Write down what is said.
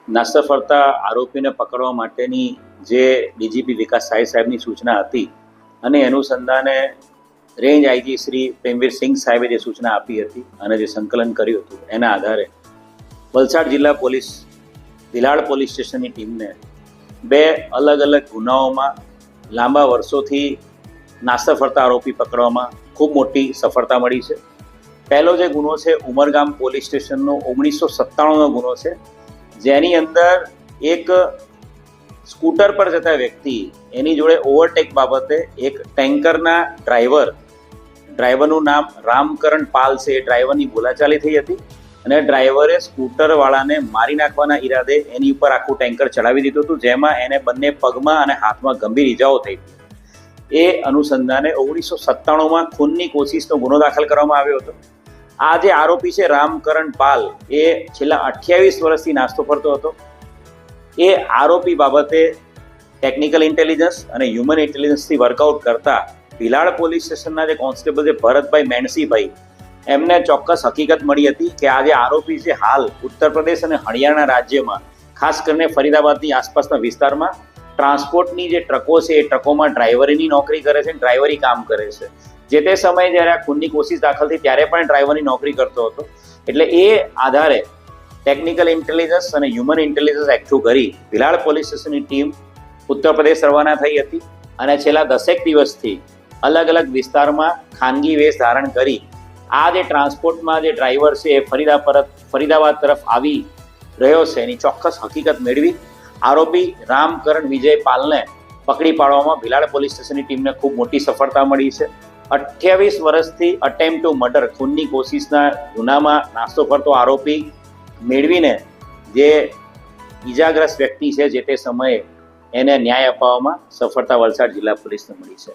નાસ્તા ફરતા આરોપીને પકડવા માટેની જે ડીજીપી વિકાસ સાય સાહેબની સૂચના હતી અને અનુસંધાને રેન્જ આઈજી શ્રી પ્રેમવીર સિંઘ સાહેબે જે સૂચના આપી હતી અને જે સંકલન કર્યું હતું એના આધારે વલસાડ જિલ્લા પોલીસ ભિલાડ પોલીસ સ્ટેશનની ટીમને બે અલગ અલગ ગુનાઓમાં લાંબા વર્ષોથી નાસ્તા ફરતા આરોપી પકડવામાં ખૂબ મોટી સફળતા મળી છે. પહેલો જે ગુનો છે ઉમરગામ પોલીસ સ્ટેશનનો 1997નો ગુનો છે, જેની અંદર એક સ્કૂટર પર જતા વ્યક્તિ એની જોડે ઓવરટેક બાબતે એક ટેન્કરના ડ્રાઈવરનું નામ રામકરણ પાલ છે, એ ડ્રાઈવરની બોલાચાલી થઈ હતી અને ડ્રાઈવરે સ્કૂટરવાળાને મારી નાખવાના ઈરાદે એની ઉપર આખું ટેન્કર ચડાવી દીધું હતું, જેમાં એને બંને પગમાં અને હાથમાં ગંભીર ઈજાઓ થઈ હતી. એ અનુસંધાને 1997માં ખૂનની કોશિશનો ગુનો દાખલ કરવામાં આવ્યો હતો. આ જે આરોપી છે રામકરણ પાલ, એ છેલ્લા 28 વર્ષથી નાસ્તો ફરતો હતો. એ આરોપી બાબતે ટેકનિકલ ઇન્ટેલિજન્સ અને હ્યુમન ઇન્ટેલિજન્સથી વર્કઆઉટ કરતા ભિલાડ પોલીસ સ્ટેશનના જે કોન્સ્ટેબલ છે ભરતભાઈ મેણસીભાઈ, એમને ચોક્કસ હકીકત મળી હતી કે આ જે આરોપી છે હાલ ઉત્તર પ્રદેશ અને હરિયાણા રાજ્યમાં, ખાસ કરીને ફરીદાબાદની આસપાસના વિસ્તારમાં ટ્રાન્સપોર્ટની જે ટ્રકો છે એ ટ્રકોમાં ડ્રાઈવરીની નોકરી કરે છે, ડ્રાઈવરી કામ કરે છે. જે તે સમયે જ્યારે આ ખૂનની કોશિશ દાખલ થઈ ત્યારે પણ ડ્રાઈવરની નોકરી કરતો હતો. એટલે એ આધારે ટેકનિકલ ઇન્ટેલિજન્સ અને હ્યુમન ઇન્ટેલિજન્સ એકઠું કરી ભિલાડ પોલીસ સ્ટેશનની ટીમ ઉત્તર પ્રદેશ રવાના થઈ હતી અને છેલ્લા 10 દિવસથી અલગ અલગ વિસ્તારમાં ખાનગી વેશ ધારણ કરી આ જે ટ્રાન્સપોર્ટમાં જે ડ્રાઈવર છે એ ફરીદાબાદ તરફ આવી રહ્યો છે એની ચોક્કસ હકીકત મેળવી આરોપી રામકરણ વિજય પાલને પકડી પાડવામાં ભિલાડ પોલીસ સ્ટેશનની ટીમને ખૂબ મોટી સફળતા મળી છે. 28 વર્ષથી અટેમ્પ્ટ ટુ મર્ડર ખૂનની કોશિશના ગુનામાં નાસ્તો ફરતો આરોપી મેળવીને જે ઈજાગ્રસ્ત વ્યક્તિ છે જે તે સમયે એને ન્યાય અપાવવામાં સફળતા વલસાડ જિલ્લા પોલીસને મળી છે.